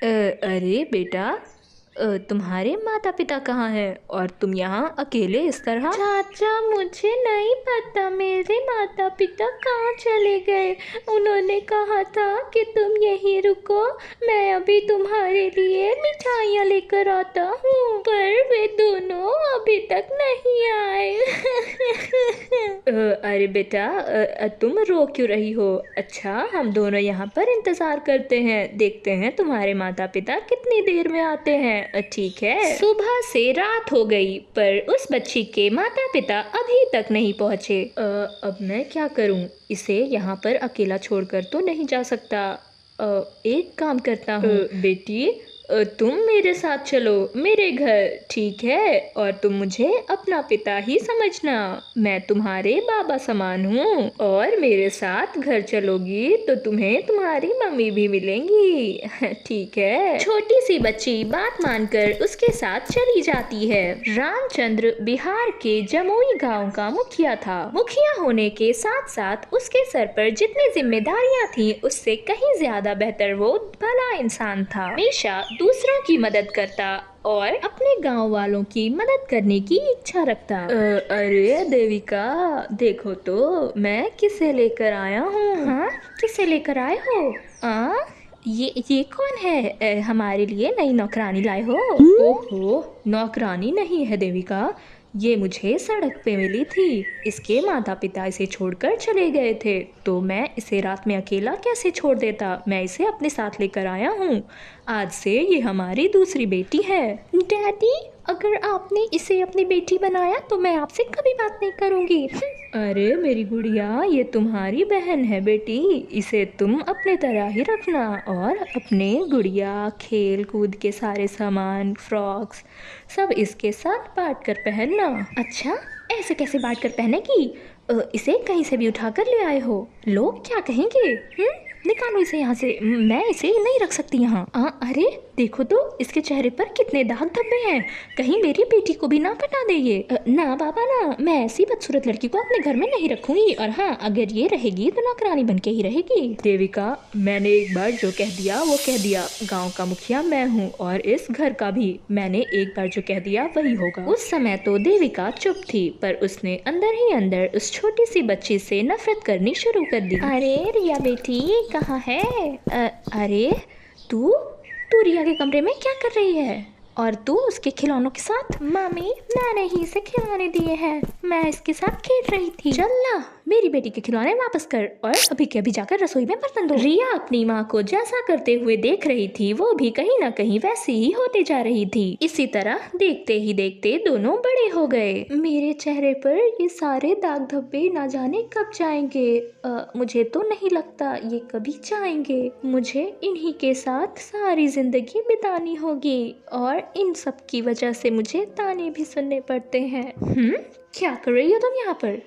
अरे बेटा, तुम्हारे माता पिता कहाँ हैं और तुम यहाँ अकेले इस तरह? चाचा, मुझे नहीं पता मेरे माता पिता कहाँ चले गए। उन्होंने कहा था कि तुम यहीं रुको, मैं अभी तुम्हारे लिए मिठाइयाँ लेकर आता हूँ, पर वे दोनों अभी तक नहीं आए। अरे बेटा, तुम रो क्यों रही हो? अच्छा, हम दोनों यहाँ पर इंतज़ार करते हैं, देखते हैं तुम्हारे माता पिता कितनी देर में आते हैं। ठीक है। सुबह से रात हो गई पर उस बच्ची के माता पिता अभी तक नहीं पहुँचे। अब मैं क्या करूँ? इसे यहाँ पर अकेला छोड़कर तो नहीं जा सकता। एक काम करता हूँ। बेटी, तुम मेरे साथ चलो मेरे घर, ठीक है? और तुम मुझे अपना पिता ही समझना, मैं तुम्हारे बाबा समान हूँ। और मेरे साथ घर चलोगी तो तुम्हें तुम्हारी मम्मी भी मिलेंगी। ठीक है। छोटी सी बच्ची बात मानकर उसके साथ चली जाती है। रामचंद्र बिहार के जमुई गांव का मुखिया था। मुखिया होने के साथ साथ उसके सर पर जितनी जिम्मेदारियां थी उससे कहीं ज्यादा बेहतर वो भला इंसान था। हमेशा दूसरों की मदद करता और अपने गांव वालों की मदद करने की इच्छा रखता। अरे देविका, देखो तो मैं किसे लेकर आया हूँ। हाँ, किसे लेकर आए हो? ये कौन है? हमारे लिए नई नौकरानी लाए हो? ओहो, नौकरानी नहीं है देविका, ये मुझे सड़क पे मिली थी। इसके माता पिता इसे छोड़कर चले गए थे तो मैं इसे रात में अकेला कैसे छोड़ देता। मैं इसे अपने साथ लेकर आया हूँ। आज से ये हमारी दूसरी बेटी है। डैडी, अगर आपने इसे अपनी बेटी बनाया तो मैं आपसे कभी बात नहीं करूँगी। अरे मेरी गुड़िया, ये तुम्हारी बहन है बेटी, इसे तुम अपने तरह ही रखना और अपने गुड़िया खेल कूद के सारे सामान, फ्रॉक्स सब इसके साथ बांट कर पहनना। अच्छा, ऐसे कैसे बांट कर पहनेगी? इसे कहीं से भी उठा कर ले आए हो, लोग क्या कहेंगे? निकालो इसे यहाँ से, मैं इसे नहीं रख सकती यहाँ। अरे देखो तो, इसके चेहरे पर कितने दाग धब्बे हैं, कहीं मेरी बेटी को भी ना पटा दे ये। ना बाबा ना, मैं ऐसी बदसूरत लड़की को अपने घर में नहीं रखूंगी, और हाँ, अगर ये रहेगी तो नौकरानी बन के ही रहेगी। देविका, मैंने एक बार जो कह दिया वो कह दिया। गांव का मुखिया मैं हूँ और इस घर का भी। मैंने एक बार जो कह दिया वही होगा। उस समय तो देविका चुप थी पर उसने अंदर ही अंदर उस छोटी सी बच्ची से नफरत करनी शुरू कर दी। अरे रिया बेटी, कहाँ है? अरे तू तू रिया के कमरे में क्या कर रही है? और तू उसके खिलौनों के साथ? मम्मी, मैंने ही इसे खिलौने दिए हैं, मैं इसके साथ खेल रही थी। चल ना, मेरी बेटी के खिलौने वापस कर और अभी के अभी जाकर रसोई में बर्तन धो। रिया अपनी माँ को जैसा करते हुए देख रही थी वो भी कहीं ना कहीं वैसी ही होते जा रही थी। इसी तरह देखते ही देखते दोनों बड़े हो गए। मेरे चेहरे पर ये सारे दाग धब्बे ना जाने कब जाएंगे। मुझे तो नहीं लगता ये कभी जाएंगे। मुझे इन्हीं के साथ सारी जिंदगी बितानी होगी और इन सब की वजह से मुझे ताने भी सुनने पड़ते हैं। क्या कर रही हो तुम यहाँ पर?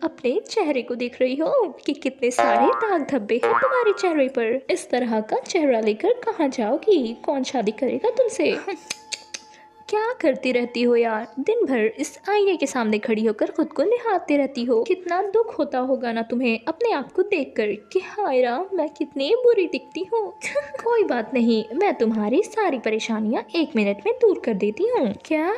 अपने चेहरे को देख रही हो कि कितने सारे दाग धब्बे हैं तुम्हारे चेहरे पर। इस तरह का चेहरा लेकर कहाँ जाओगी? कौन शादी करेगा तुमसे? क्या करती रहती हो यार, दिन भर इस आईने के सामने खड़ी होकर खुद को निहारती रहती हो। कितना दुख होता होगा ना तुम्हें अपने आप को देखकर कि हाय राम, मैं कितनी बुरी दिखती हूँ। कोई बात नहीं, मैं तुम्हारी सारी परेशानियाँ 1 मिनट में दूर कर देती हूँ। क्या?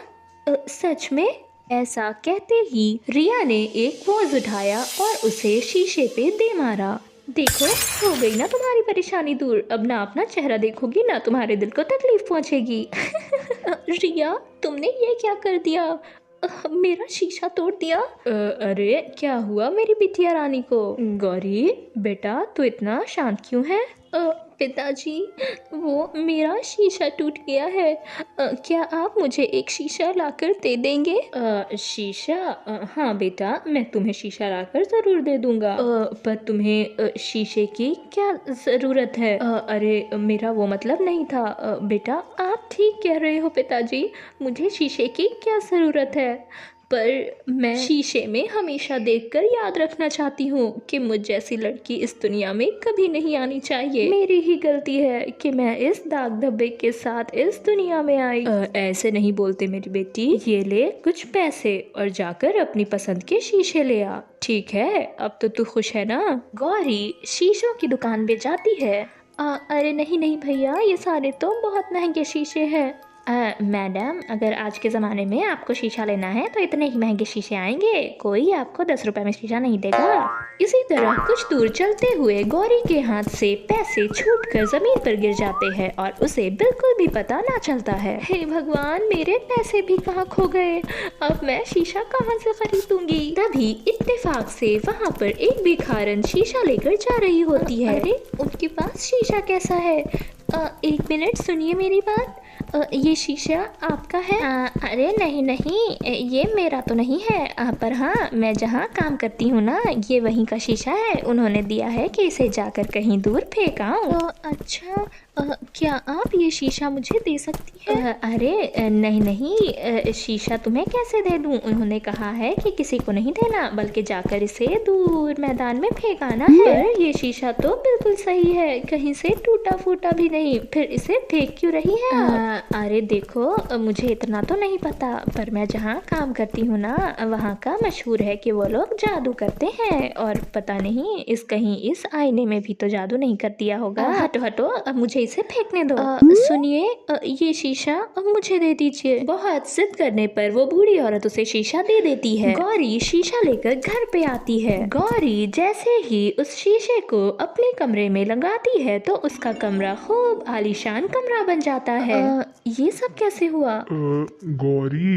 सच में? ऐसा कहते ही रिया ने एक वॉज उठाया और उसे शीशे पे दे मारा। देखो, हो गई ना तुम्हारी परेशानी दूर। अब ना अपना चेहरा देखोगी ना तुम्हारे दिल को तकलीफ पहुंचेगी। रिया, तुमने ये क्या कर दिया? मेरा शीशा तोड़ दिया। अरे क्या हुआ मेरी बिटिया रानी को? गौरी बेटा, तू इतना शांत क्यों है? पिताजी, वो मेरा शीशा टूट गया है। क्या आप मुझे एक शीशा लाकर दे देंगे? शीशा? हाँ बेटा, मैं तुम्हें शीशा लाकर ज़रूर दे दूंगा। पर तुम्हें शीशे की क्या ज़रूरत है? अरे मेरा वो मतलब नहीं था बेटा। आप ठीक कह रहे हो पिताजी, मुझे शीशे की क्या ज़रूरत है, पर मैं शीशे में हमेशा देखकर याद रखना चाहती हूँ कि मुझ जैसी लड़की इस दुनिया में कभी नहीं आनी चाहिए। मेरी ही गलती है कि मैं इस दाग धब्बे के साथ इस दुनिया में आई। ऐसे नहीं बोलते मेरी बेटी। ये ले कुछ पैसे और जाकर अपनी पसंद के शीशे ले आ, ठीक है? अब तो तू खुश है ना? गौरी शीशों की दुकान पे जाती है अरे नहीं नहीं भैया, ये सारे तो बहुत महंगे शीशे हैं। मैडम, अगर आज के ज़माने में आपको शीशा लेना है तो इतने ही महंगे शीशे आएंगे, कोई आपको 10 रुपए में शीशा नहीं देगा। इसी तरह कुछ दूर चलते हुए गौरी के हाथ से पैसे छूटकर जमीन पर गिर जाते हैं और उसे बिल्कुल भी पता ना चलता है। हे भगवान, मेरे पैसे भी कहाँ खो गए, अब मैं शीशा कहाँ से खरीदूंगी। तभी इत्तेफाक से वहाँ पर एक भिखारन शीशा लेकर जा रही होती है। अरे, उनके पास शीशा कैसा है? एक मिनट, सुनिए मेरी बात। ये शीशा आपका है? अरे नहीं नहीं, ये मेरा तो नहीं है, पर हाँ, मैं जहाँ काम करती हूँ ना, ये वहीं का शीशा है। उन्होंने दिया है कि इसे जाकर कहीं दूर फेंक आऊँ। अच्छा, क्या आप ये शीशा मुझे दे सकती है? अरे नहीं नहीं, शीशा तुम्हें कैसे दे दूँ? उन्होंने कहा है कि किसी को नहीं देना, बल्कि जाकर इसे दूर मैदान में फेंक आना है। पर ये शीशा तो बिल्कुल सही है, कहीं से टूटा फूटा भी नहीं, फिर इसे फेंक क्यों रही है आप? अरे देखो, मुझे इतना तो नहीं पता, पर मैं जहाँ काम करती हूँ ना, वहाँ का मशहूर है कि वो लोग जादू करते हैं, और पता नहीं इस आईने में भी तो जादू नहीं कर दिया होगा। हटो हटो, अब मुझे इसे फेंकने दो। सुनिए, ये शीशा अब मुझे दे दीजिए। बहुत जिद करने पर वो बूढ़ी औरत उसे शीशा दे देती है। गौरी शीशा लेकर घर पे आती है। गौरी जैसे ही उस शीशे को अपने कमरे में लगाती है तो उसका कमरा खूब आलीशान कमरा बन जाता है। ये सब कैसे हुआ? गौरी,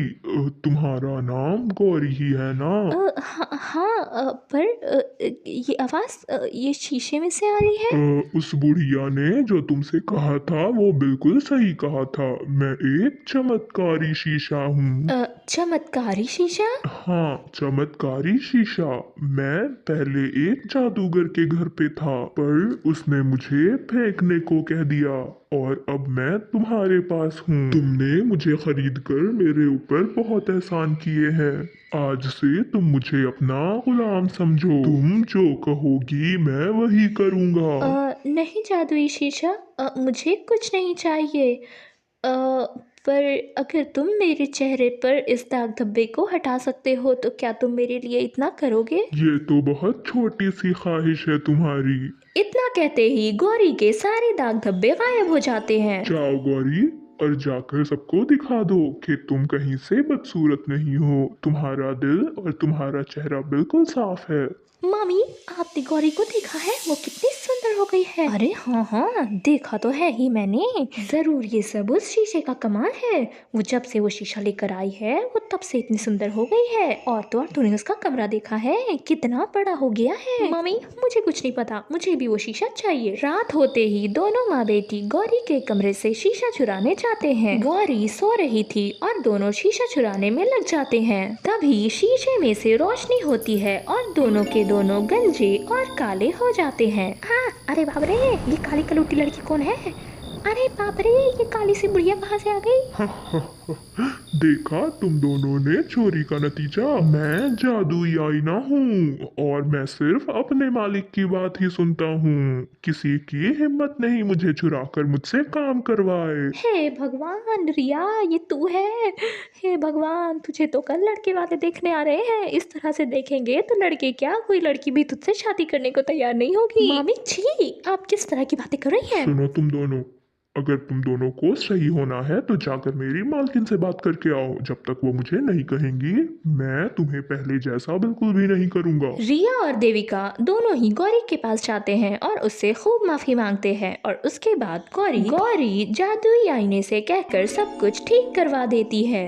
तुम्हारा नाम गौरी ही है ना? हाँ, पर ये आवाज़ ये शीशे में से आ रही है। उस बुढ़िया ने जो तुमसे कहा था वो बिल्कुल सही कहा था। मैं एक चमत्कारी शीशा हूँ। चमत्कारी शीशा? हाँ, चमत्कारी शीशा। मैं पहले एक जादूगर के घर पे था, पर उसने मुझे फेंकने को कह दिया, और अब मैं तुम्हारे पास हूँ। तुमने मुझे खरीद कर मेरे ऊपर बहुत एहसान किए हैं। आज से तुम मुझे अपना गुलाम समझो। तुम जो कहोगी मैं वही करूँगा। नहीं जादुई शीशा, मुझे कुछ नहीं चाहिए। पर अगर तुम मेरे चेहरे पर इस दाग धब्बे को हटा सकते हो तो क्या तुम मेरे लिए इतना करोगे? ये तो बहुत छोटी सी ख्वाहिश है तुम्हारी। इतना कहते ही गौरी के सारे दाग धब्बे गायब हो जाते हैं। जाओ गौरी, और जाकर सबको दिखा दो कि तुम कहीं से बदसूरत नहीं हो। तुम्हारा दिल और तुम्हारा चेहरा बिल्कुल साफ है। मामी, आपने गौरी को देखा है? वो कितनी सुंदर हो गई है। अरे हाँ हाँ, देखा तो है ही मैंने। जरूर ये सब उस शीशे का कमाल है। वो जब से वो शीशा लेकर आई है, वो तब से इतनी सुंदर हो गई है। और तो और, तूने उसका कमरा देखा है, कितना बड़ा हो गया है। मामी, मुझे कुछ नहीं पता, मुझे भी वो शीशा चाहिए। रात होते ही दोनों माँ बेटी गौरी के कमरे से शीशा चुराने जाते हैं। गौरी सो रही थी और दोनों शीशा चुराने में लग जाते हैं। तभी शीशे में से रोशनी होती है और दोनों के दोनों गंजे और काले हो जाते हैं। हाँ, अरे बाप रे, ये काली कलूटी लड़की कौन है? अरे बाप रे, ये काली सी बुढ़िया कहाँ से आ गई? देखा तुम दोनों ने चोरी का नतीजा। मैं जादुई आईना हूँ, और मैं सिर्फ अपने मालिक की बात ही सुनता हूँ। किसी की हिम्मत नहीं मुझे चुराकर मुझसे काम करवाए। हे भगवान, रिया, ये तू है? हे भगवान, तुझे तो कल लड़के वाले देखने आ रहे हैं। इस तरह से देखेंगे तो लड़के क्या, कोई लड़की भी तुझसे शादी करने को तैयार नहीं होगी। मामी छी, आप किस तरह की बातें कर रही हैं? सुनो तुम दोनों, अगर तुम दोनों को सही होना है तो जाकर मेरी मालकिन से बात करके आओ। जब तक वो मुझे नहीं कहेंगी, मैं तुम्हें पहले जैसा बिल्कुल भी नहीं करूँगा। रिया और देविका दोनों ही गौरी के पास जाते हैं और उससे खूब माफी मांगते हैं और उसके बाद गौरी जादुई आईने से कहकर सब कुछ ठीक करवा देती है।